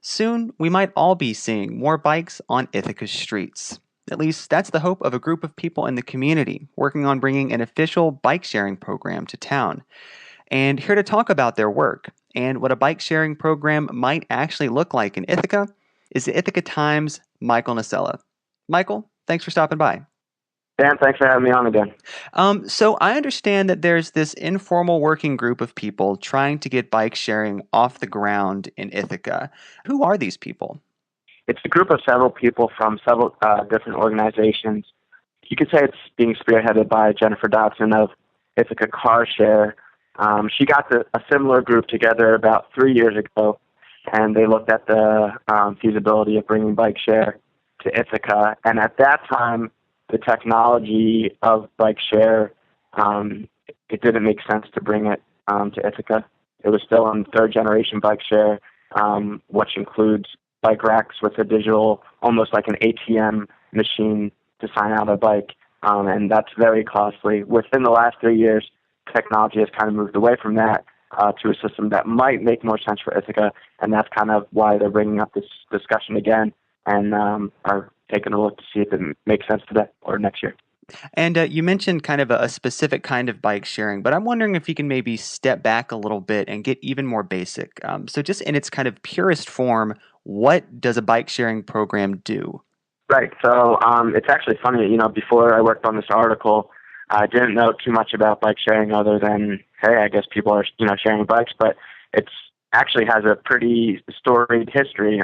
Soon, we might all be seeing more bikes on Ithaca's streets. At least that's the hope of a group of people in the community working on bringing an official bike sharing program to town. And here to talk about their work and what a bike sharing program might actually look like in Ithaca is the Ithaca Times Michael Nocella. Michael, thanks for stopping by. Dan, thanks for having me on again. So I understand that there's this informal working group of people trying to get bike sharing off the ground in Ithaca. Who are these people? It's a group of several people from several different organizations. You could say it's being spearheaded by Jennifer Dodson of Ithaca Car Share. She got a similar group together about 3 years ago, and they looked at the feasibility of bringing bike share to Ithaca. And at that time, the technology of bike share, it didn't make sense to bring it to Ithaca. It was still on third generation bike share, which includes bike racks with a digital, almost like an ATM machine to sign out a bike, and that's very costly. Within the last 3 years, technology has kind of moved away from that to a system that might make more sense for Ithaca, and that's kind of why they're bringing up this discussion again and are taking a look to see if it makes sense today or next year. And you mentioned kind of a specific kind of bike sharing, but I'm wondering if you can maybe step back a little bit and get even more basic. So just in its kind of purest form, what does a bike sharing program do? Right. So it's actually funny, before I worked on this article, I didn't know too much about bike sharing other than, hey, I guess people are, sharing bikes, but it's actually has a pretty storied history.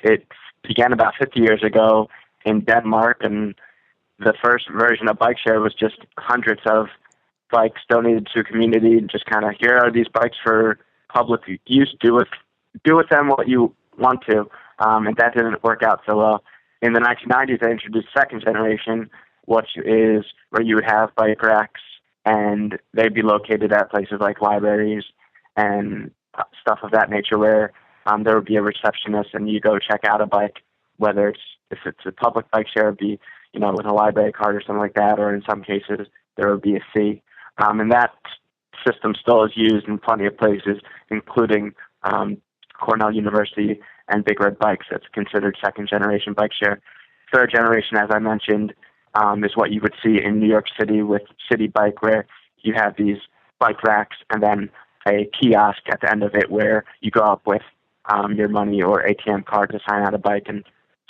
It began about 50 years ago in Denmark, and the first version of bike share was just hundreds of bikes donated to a community, just kind of, here are these bikes for public use, do with them what you want to, and that didn't work out so well. In the 1990s, they introduced second generation, which is where you would have bike racks, and they'd be located at places like libraries and stuff of that nature, where there would be a receptionist, and you go check out a bike, whether if it's a public bike share, it'd be with a library card or something like that, or in some cases there would be a fee. And that system still is used in plenty of places, including Cornell University and Big Red Bikes. That's considered second generation bike share. Third generation, as I mentioned, is what you would see in New York City with City Bike, where you have these bike racks and then a kiosk at the end of it where you go up with your money or ATM card to sign out a bike and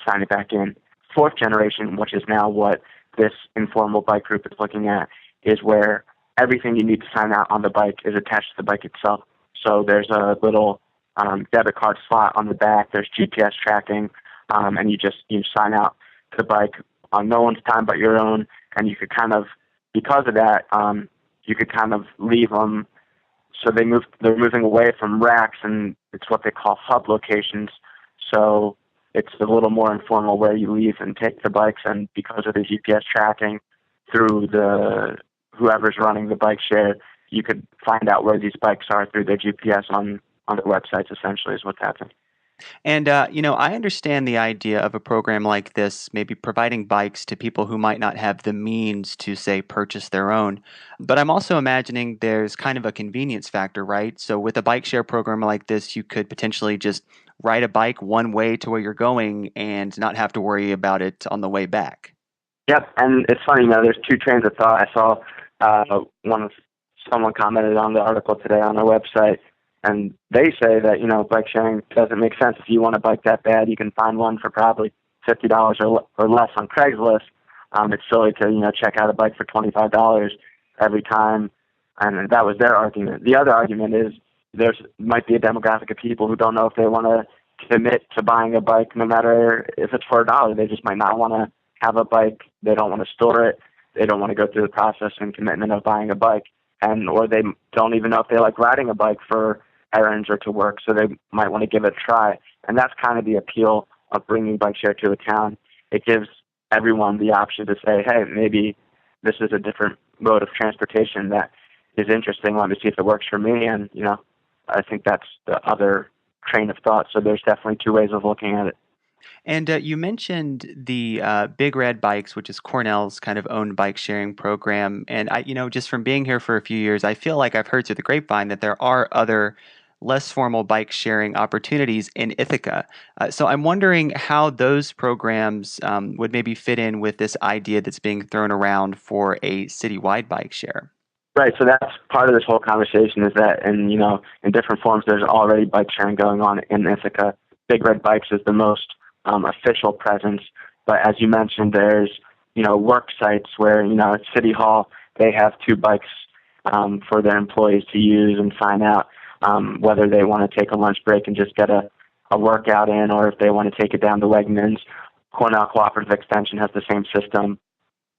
sign it back in. Fourth generation, which is now what this informal bike group is looking at, is where everything you need to sign out on the bike is attached to the bike itself. So there's a little debit card slot on the back, there's GPS tracking, and you sign out to the bike on no one's time but your own, and you could kind of, because of that, you could kind of leave them. So they're moving away from racks, and it's what they call hub locations. So it's a little more informal where you leave and take the bikes, and because of the GPS tracking through whoever's running the bike share, you could find out where these bikes are through their GPS on their websites, essentially, is what's happening. And, I understand the idea of a program like this, maybe providing bikes to people who might not have the means to, say, purchase their own. But I'm also imagining there's kind of a convenience factor, right? So with a bike share program like this, you could potentially just ride a bike one way to where you're going and not have to worry about it on the way back. Yep, and it's funny, there's two trains of thought. I saw someone commented on the article today on our website, and they say that, bike sharing doesn't make sense. If you want a bike that bad, you can find one for probably $50 or less on Craigslist. It's silly to, check out a bike for $25 every time, and that was their argument. The other argument is there might be a demographic of people who don't know if they want to commit to buying a bike, no matter if it's for $1. They just might not want to have a bike. They don't want to store it. They don't want to go through the process and commitment of buying a bike, or they don't even know if they like riding a bike for errands or to work, so they might want to give it a try. And that's kind of the appeal of bringing bike share to a town. It gives everyone the option to say, hey, maybe this is a different mode of transportation that is interesting. Let me see if it works for me. And, I think that's the other train of thought. So there's definitely two ways of looking at it. And you mentioned the Big Red Bikes, which is Cornell's kind of own bike sharing program. And just from being here for a few years, I feel like I've heard through the grapevine that there are other less formal bike sharing opportunities in Ithaca. So I'm wondering how those programs would maybe fit in with this idea that's being thrown around for a citywide bike share. Right, so that's part of this whole conversation is that, in different forms, there's already bike sharing going on in Ithaca. Big Red Bikes is the most official presence, but as you mentioned, there's, work sites where, at City Hall, they have 2 bikes for their employees to use and sign out whether they want to take a lunch break and just get a workout in, or if they want to take it down to Wegmans. Cornell Cooperative Extension has the same system.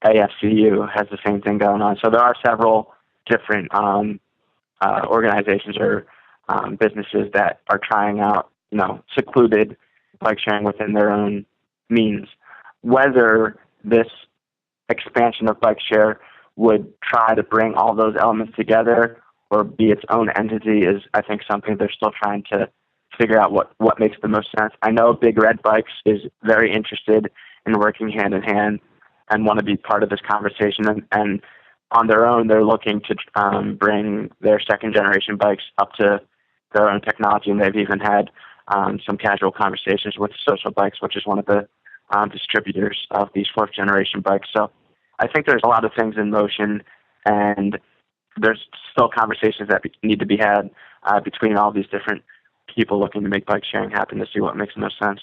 AFCU has the same thing going on. So there are several different organizations or businesses that are trying out, secluded bike sharing within their own means. Whether this expansion of bike share would try to bring all those elements together or be its own entity is, I think, something they're still trying to figure out what makes the most sense. I know Big Red Bikes is very interested in working hand in hand and want to be part of this conversation. And on their own, they're looking to bring their second-generation bikes up to their own technology, and they've even had some casual conversations with Social Bikes, which is one of the distributors of these fourth-generation bikes. So I think there's a lot of things in motion, and there's still conversations that need to be had between all these different people looking to make bike sharing happen to see what makes the most sense.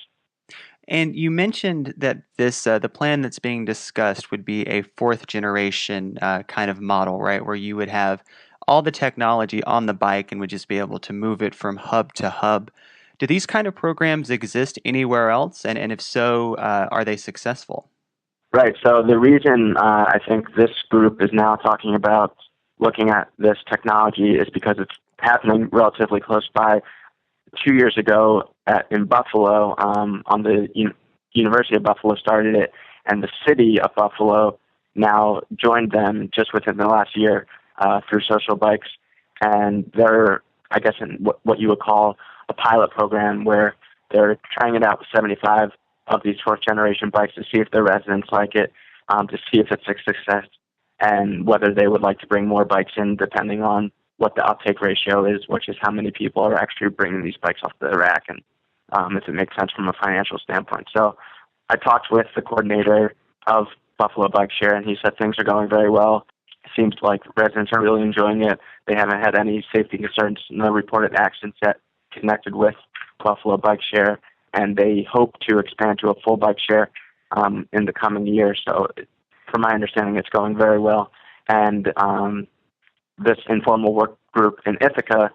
And you mentioned that this the plan that's being discussed would be a fourth generation kind of model, right? Where you would have all the technology on the bike and would just be able to move it from hub to hub. Do these kind of programs exist anywhere else? And if so, are they successful? Right. So the reason I think this group is now talking about looking at this technology is because it's happening relatively close by. 2 years ago in Buffalo, on the University of Buffalo started it, and the city of Buffalo now joined them just within the last year through Social Bikes. And they're, I guess, in what you would call a pilot program where they're trying it out with 75 of these fourth-generation bikes to see if their residents like it, to see if it's a success, and whether they would like to bring more bikes in depending on what the uptake ratio is, which is how many people are actually bringing these bikes off the rack, and if it makes sense from a financial standpoint. So I talked with the coordinator of Buffalo Bike Share, and he said things are going very well. It seems like residents are really enjoying it. They haven't had any safety concerns, no reported accidents yet connected with Buffalo Bike Share, and they hope to expand to a full bike share in the coming year. So from my understanding, it's going very well. And this informal work group in Ithaca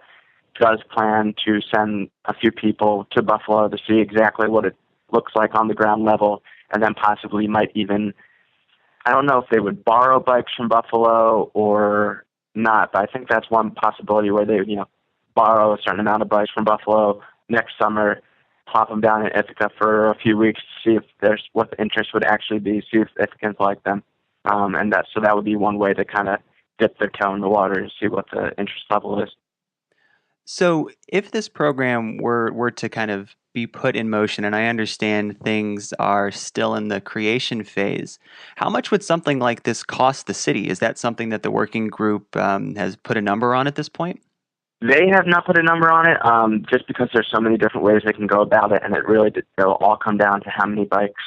does plan to send a few people to Buffalo to see exactly what it looks like on the ground level, and then possibly might even, I don't know if they would borrow bikes from Buffalo or not, but I think that's one possibility where they would, borrow a certain amount of bikes from Buffalo next summer, plop them down in Ithaca for a few weeks to see if there's what the interest would actually be, see if Ithacans like them. And that would be one way to kind of dip their toe in the water and see what the interest level is. So if this program were to kind of be put in motion, and I understand things are still in the creation phase, how much would something like this cost the city? Is that something that the working group has put a number on at this point? They have not put a number on it, just because there's so many different ways they can go about it, and it'll all come down to how many bikes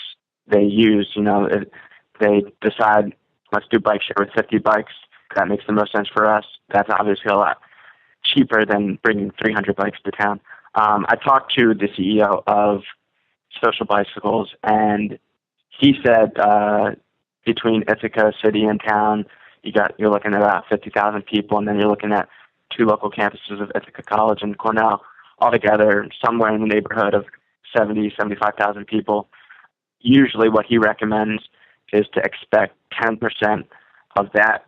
they use. If they decide, let's do bike share with 50 bikes, that makes the most sense for us. That's obviously a lot cheaper than bringing 300 bikes to town. I talked to the CEO of Social Bicycles, and he said between Ithaca City and town, you're looking at about 50,000 people, and then you're looking at 2 local campuses of Ithaca College and Cornell, altogether somewhere in the neighborhood of 75,000 people. Usually what he recommends is to expect 10% of that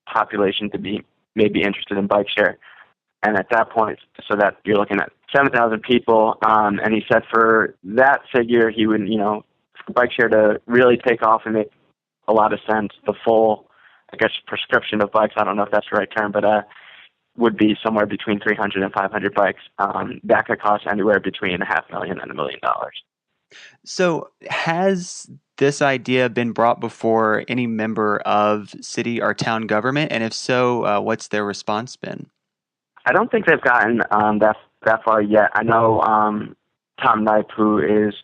population to be maybe interested in bike share. And at that point, so that you're looking at 7,000 people, and he said for that figure, he would, for bike share to really take off and make a lot of sense, the full, I guess, prescription of bikes, I don't know if that's the right term, but would be somewhere between 300 and 500 bikes. That could cost anywhere between $500,000 and $1 million. So has this idea been brought before any member of city or town government? And if so, what's their response been? I don't think they've gotten that that far yet. I know Tom Knipe, who is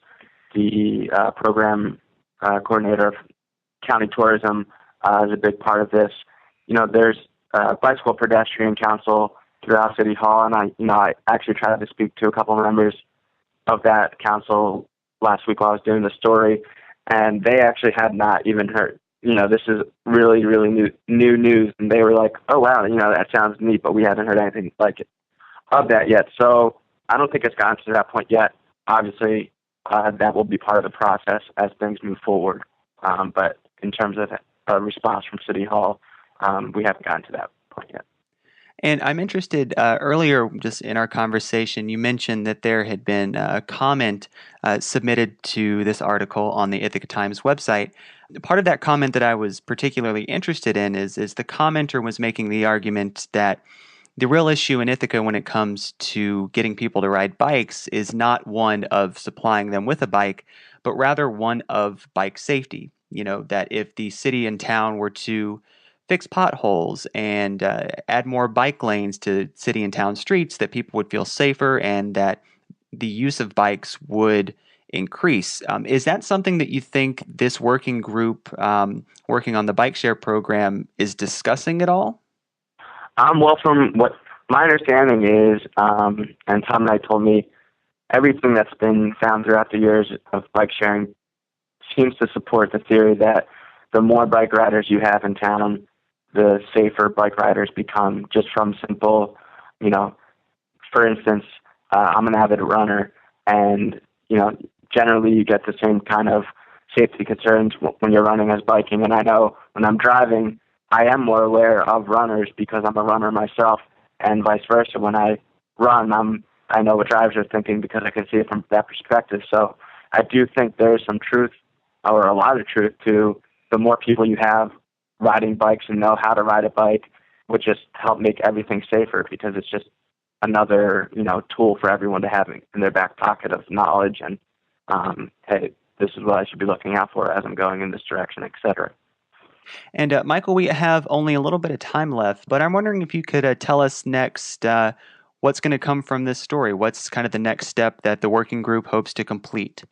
the program coordinator of county tourism, is a big part of this. There's Bicycle Pedestrian Council throughout City Hall, and I actually tried to speak to a couple of members of that council last week while I was doing the story, and they actually had not even heard. This is really, really new news, and they were like, "Oh wow, that sounds neat," but we haven't heard anything like it of that yet. So I don't think it's gotten to that point yet. Obviously, that will be part of the process as things move forward. But in terms of a response from City Hall, we haven't gotten to that point yet. And I'm interested, earlier just in our conversation, you mentioned that there had been a comment submitted to this article on the Ithaca Times website. Part of that comment that I was particularly interested in is the commenter was making the argument that the real issue in Ithaca when it comes to getting people to ride bikes is not one of supplying them with a bike, but rather one of bike safety. That if the city and town were to fix potholes and add more bike lanes to city and town streets, that people would feel safer and that the use of bikes would increase. Is that something that you think this working group working on the bike share program is discussing at all? Well, from what my understanding is, and Tom and I told me, everything that's been found throughout the years of bike sharing seems to support the theory that the more bike riders you have in town, the safer bike riders become, just from simple, for instance, I'm an avid runner, and, generally you get the same kind of safety concerns when you're running as biking. And I know when I'm driving, I am more aware of runners because I'm a runner myself, and vice versa. When I run, I know what drivers are thinking because I can see it from that perspective. So I do think there's some truth, or a lot of truth, to the more people you have riding bikes and know how to ride a bike would just help make everything safer, because it's just another, tool for everyone to have in their back pocket of knowledge and, hey, this is what I should be looking out for as I'm going in this direction, etc. And Michael, we have only a little bit of time left, but I'm wondering if you could tell us next what's going to come from this story. What's kind of the next step that the working group hopes to complete?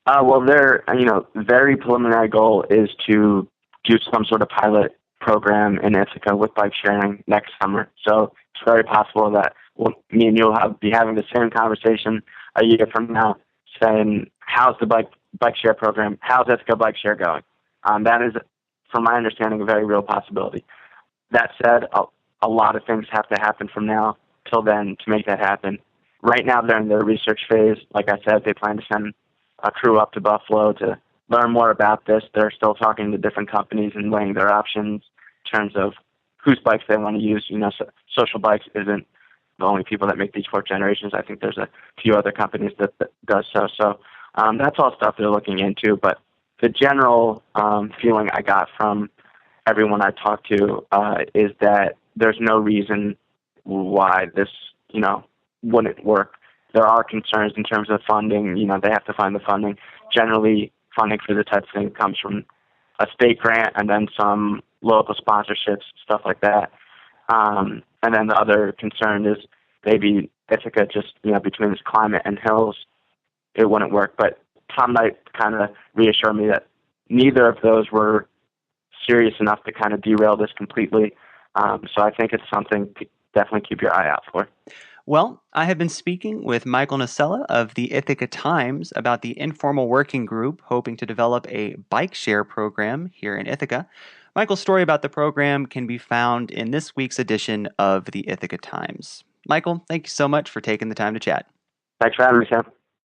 Well, their very preliminary goal is to do some sort of pilot program in Ithaca with bike sharing next summer. So it's very possible that me and you'll be having the same conversation a year from now, saying, how's the bike share program? How's Ithaca bike share going? That is, from my understanding, a very real possibility. That said, a lot of things have to happen from now till then to make that happen. Right now, they're in their research phase. Like I said, they plan to send a crew up to Buffalo to learn more about this. They're still talking to different companies and weighing their options in terms of whose bikes they want to use. Social Bikes isn't the only people that make these fourth generations. I think there's a few other companies that does so. So that's all stuff they're looking into. But the general feeling I got from everyone I talked to is that there's no reason why this, wouldn't work. There are concerns in terms of funding. They have to find the funding. Generally, funding for this type of thing comes from a state grant and then some local sponsorships, stuff like that. And then the other concern is maybe Ithaca, just, between this climate and hills, it wouldn't work. But Tom Knight kind of reassured me that neither of those were serious enough to kind of derail this completely. So I think it's something to definitely keep your eye out for. Well, I have been speaking with Michael Nocella of the Ithaca Times about the informal working group hoping to develop a bike share program here in Ithaca. Michael's story about the program can be found in this week's edition of the Ithaca Times. Michael, thank you so much for taking the time to chat. Thanks for having me, Sam.